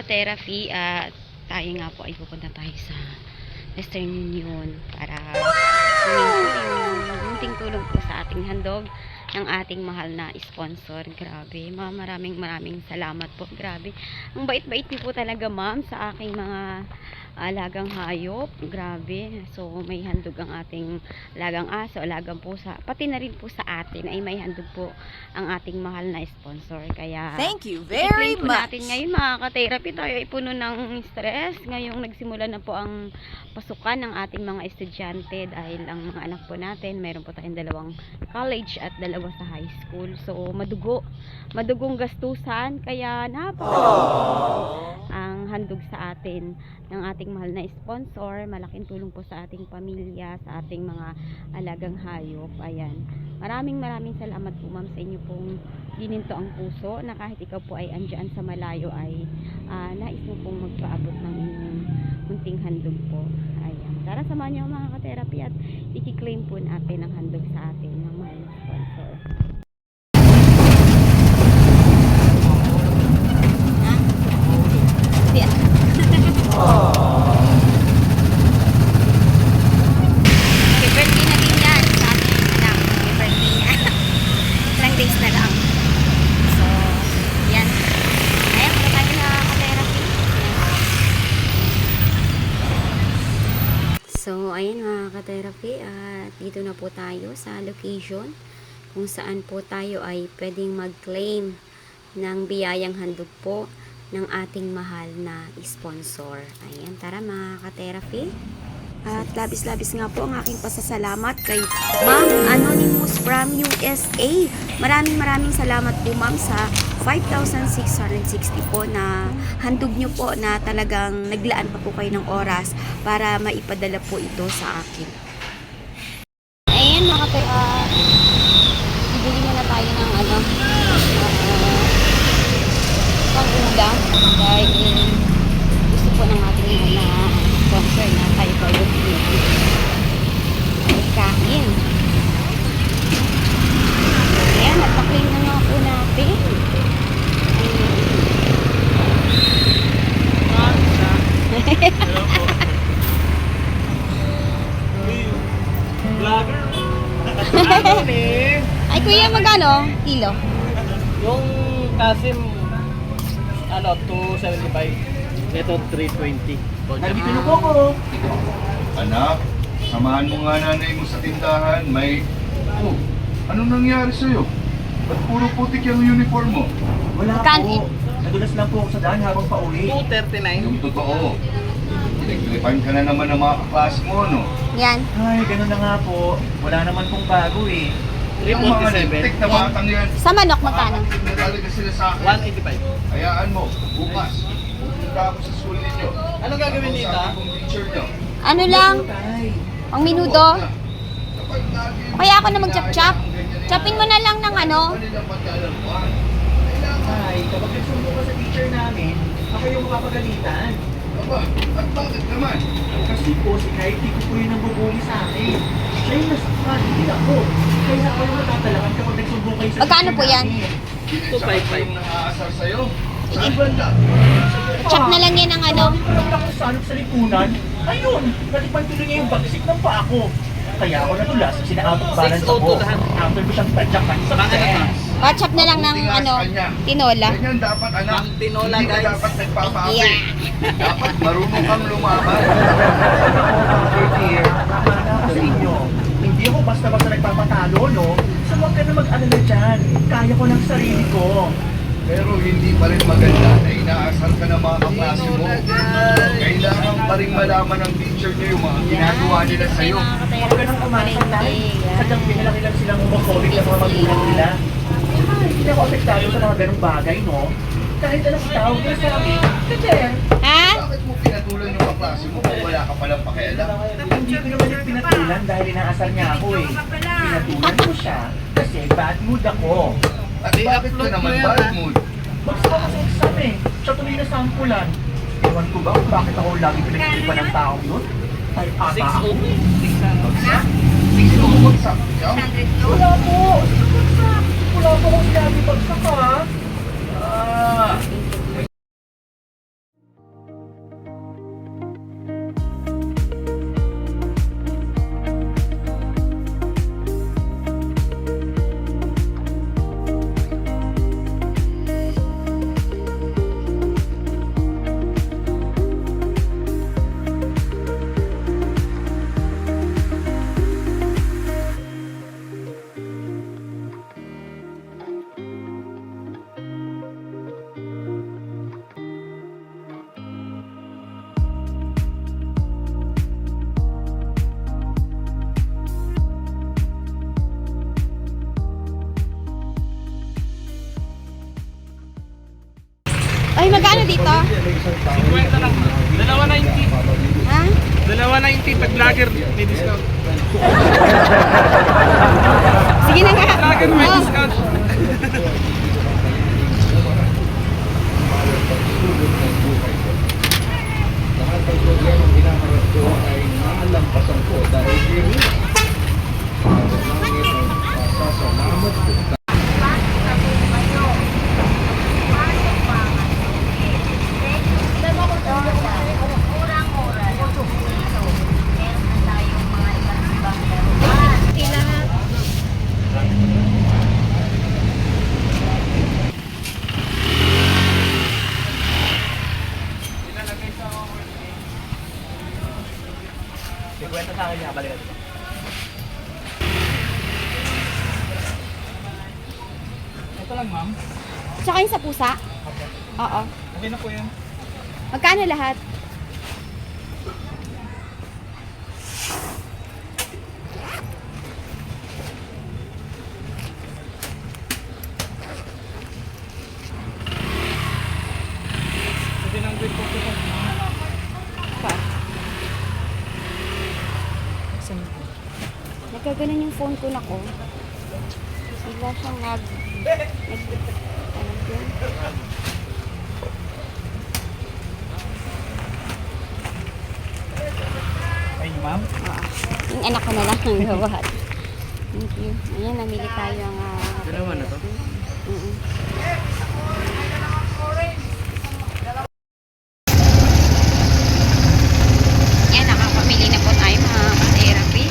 ka-therapy at tayo nga po ay pupunta tayo sa Western Union para yung munting tulong po sa ating handog ng ating mahal na sponsor. Grabe, maraming salamat po. Grabe, ang bait-bait niyo po talaga, ma'am, sa aking mga alagang hayop. Grabe, so may handog ang ating alagang aso, alagang pusa, pati na rin po sa atin ay may handog po ang ating mahal na sponsor. Kaya thank you very much. Natin ngayon mga ka-therapy, tayo ay puno ng stress. Ngayong nagsimula na po ang pasukan ng ating mga estudyante dahil ang mga anak po natin, mayroon po tayong 2 college at 2 sa high school. So madugong gastusan, kaya ang handog sa atin ng ating mahal na sponsor. Malaking tulong po sa ating pamilya, sa ating mga alagang hayop. Ayan, maraming salamat po, ma'am, sa inyo pong gininto ang puso na kahit ikaw po ay andyan sa malayo ay nais mo pong magpaabot ng inyong munting handog po. Ayan, tara samahan niyo mga ka-therapy at i-claim po natin ang handog sa atin ng mahal na sponsor. So, ayan mga ka-therapy, at dito na po tayo sa location kung saan po tayo ay pwedeng mag-claim ng biyayang handog po ng ating mahal na sponsor. Ayan, tara mga ka-therapy. At labis nga po ang aking pasasalamat kay Ma'am Anonymous from USA. Maraming salamat po, ma'am, sa 5,660 po na handog nyo po, na talagang naglaan pa po kayo ng oras para maipadala po ito sa akin. Ayan mga ka-therapy, bibili na tayo ng pang-ulam dahil gusto po ng ating mga sponsor na tayo po yung kain. Ayan, at na-claim na nga po natin. Vlogger. Ay kuya, magkano kilo? Yung Kasim 275. Ito 320. Nandito na po ko. Anak, samahan mo nga nanay mo sa tindahan. Oh, anong nangyari sa'yo? Ba't puro putik yung uniform mo? Wala Magkano? po. Nadulas lang po ako sa daan habang pauwi. 239. Yung totoo. Pinagtripan ka na naman ng mga kaklase mo, no? Yan. Ay, ganun na nga po. Wala naman pong bago eh. Yung mga lintik na batang yan. Sa manok, magkano? Nagalaga sila sa akin. 185. Hayaan mo, bukas. Pupunta ako sa school ninyo. Anong gagawin Ako dito? sa akong teacher nyo. Ano lang? Tay. Pang minuto? Kapag lagi- Kaya ako na mag-chop-chop? Chopin mo na lang ng ano? Kanilang pagkalaman. Tay, kapag nagsundo ka sa teacher namin, ako yung mapapagalitan. Aba, at bakit naman? Kasi po, si Kaiti ko po yung nabubuli sa akin. Siya yung nasaktan, hindi ako. Kaya ako yung matatalakan kapag nagsundo kayo sa Magkano po yan? Pinagsabi yung nang-aasar sa'yo. Saan banda? Chop na lang yan ng ano? Hindi ko lang ako sanap sa lipunan. Ayun, natipan tuloy niya yung bagsik ng paa ko. Kaya ako natulas, sina-out balance ako. After ko siyang tadyakan sa Pa-chop na lang ng ano, tinola. Ganyan dapat, anak. tinola, Hindi ka guys. dapat nagpapaapi. Yeah. Dapat marunong kang lumaban. Dear, tama sa inyo. Hindi ako basta-basta nagpapatalo, no? So huwag ka na mag-alala dyan. Kaya ko ng sarili ko. Pero hindi pa rin maganda na inaasar ka ng mga kaklase mo. Kailangan pa rin malaman ng teacher niyo yung mga ginagawa nila sa'yo. Huwag ka nang umasang tayo. Sadyang pinalaki lang silang homophobic ng mga magulang nila. Tsaka hindi ako apektado sa mga ganong bagay, no? Kahit anong tawag na sa akin, kader. Ha? Bakit mo pinatulan yung kaklase mo kung wala ka palang pakialam? Hindi ko naman yung pinatulan dahil inaasar niya ako eh. Pinatulan ko siya kasi bad mood ako. At bakit ka naman bad mood? Magsawa ko sa exam eh. Siya tuloy na sampulan. Ewan ko ba kung bakit ako lagi pinagtitipan ng taong yun? Ay, ata ako. Sino mo bagsak? Ikaw? Wala po. Sino bagsak? Wala po akong sinabi bagsak ha. magkano dito? 50 lang. Dalawa 90. Ha? Dalawa 90 pag vlogger may discount. Sige na nga. Vlogger may Oh. discount. Kwenta sa akin niya, balikan dito. Ito lang, ma'am. Tsaka yung sa pusa? Oo. Okay na po yan. Magkano lahat? Pwede nang grade po ito. Pa. Nagkaganon yung phone ko na ko. Bigla siyang ano yun? Ay, ma'am. Yung anak ko na lang ang gawa. Thank you. Ayan, namili tayo ang... Dalawa na to? Mm-mm. Yan, nakapamili na po tayo mga ka-therapy.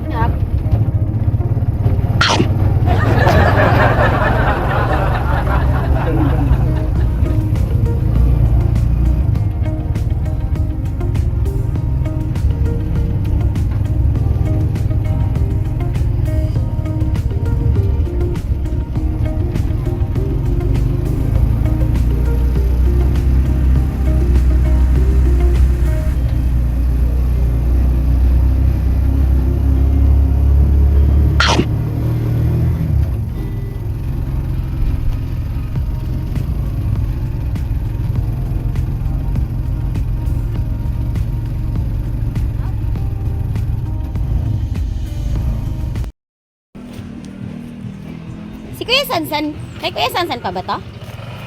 Yap. Si Kuya Sansan, kay Kuya Sansan pa ba to?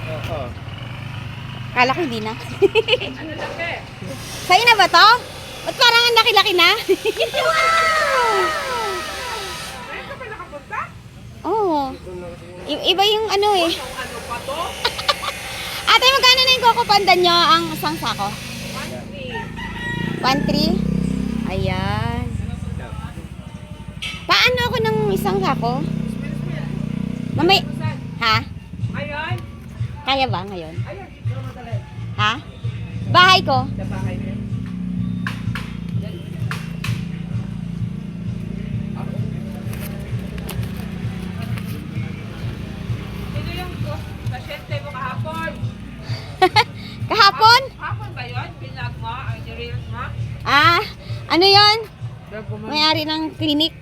Oo. Kala ko hindi na. Sa'yo na ba to? Ba't parang ang laki-laki na? Wow! Oo. Iba yung ano eh. Ate, magkano na yung Coco Panda nyo ang isang sako? 1.3? Ayan. Paano ako ng isang sako? Mamay, ha? Ngayon? Kaya ba ngayon? Ayun, ito madali. Ha? Bahay ko. Sa bahay niya. Sino yung pasyente mo kahapon? Kahapon? Kahapon ba yun? Pinag mo? Ang reels mo? Ah, ano yon? May-ari ng clinic.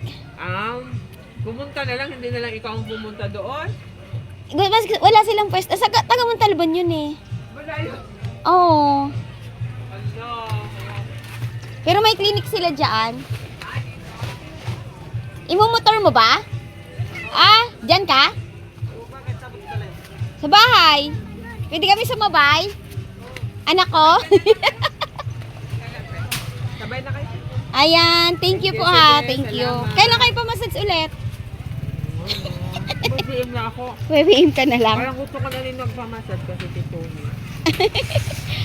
Pumunta na lang, hindi na lang ikaw ang pumunta doon. Wala silang pwesto. Sa taga Montalban yun eh. Wala yun. Oo. Ano? Pero may clinic sila dyan. Imo-motor mo ba? Ah, dyan ka? Bakit sabot ka lang? Sa bahay. Pwede kami sumabay. Anak ko. Sabay na kayo. Ayan, thank you po ha. Thank you. Kailan kayo pa-massage ulit? Mag-DM na ako. Webiim ka na lang. Parang gusto ko na rin magpamasad kasi si Tony.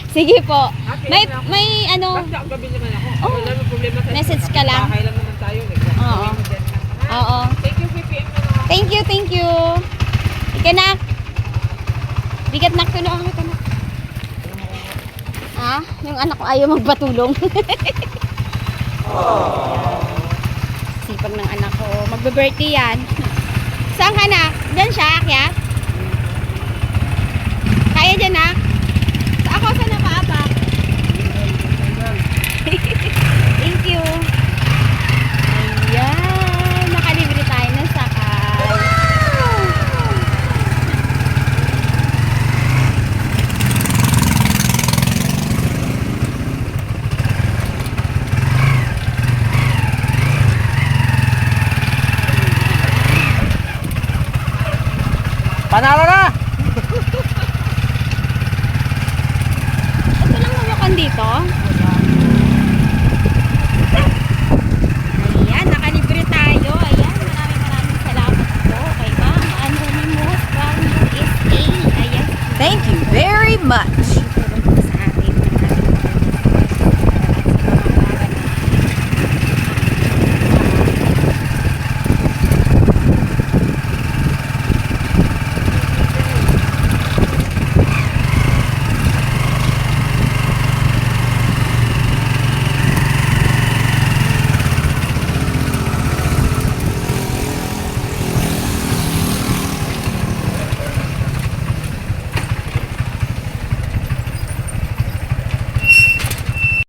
Sige po. Okay, May, na ako. may ano. Basta ang gabi naman ako. Oh. Wala namang problema sa Message ka lang. Bahay lang naman tayo. Oo. Oo. Thank you, PPM na lang. Thank you, thank you. Ikanak. Bigat nak tulungan kita nak. Ah, yung anak ko ayaw magpatulong. Magbe-birthday yan. Saan ka na? Diyan siya, akyat? Kaya dyan na? Sa ako, saan na paapak? Thank you. Ayan. Nakalibre tayo ng sakay. Panalo na!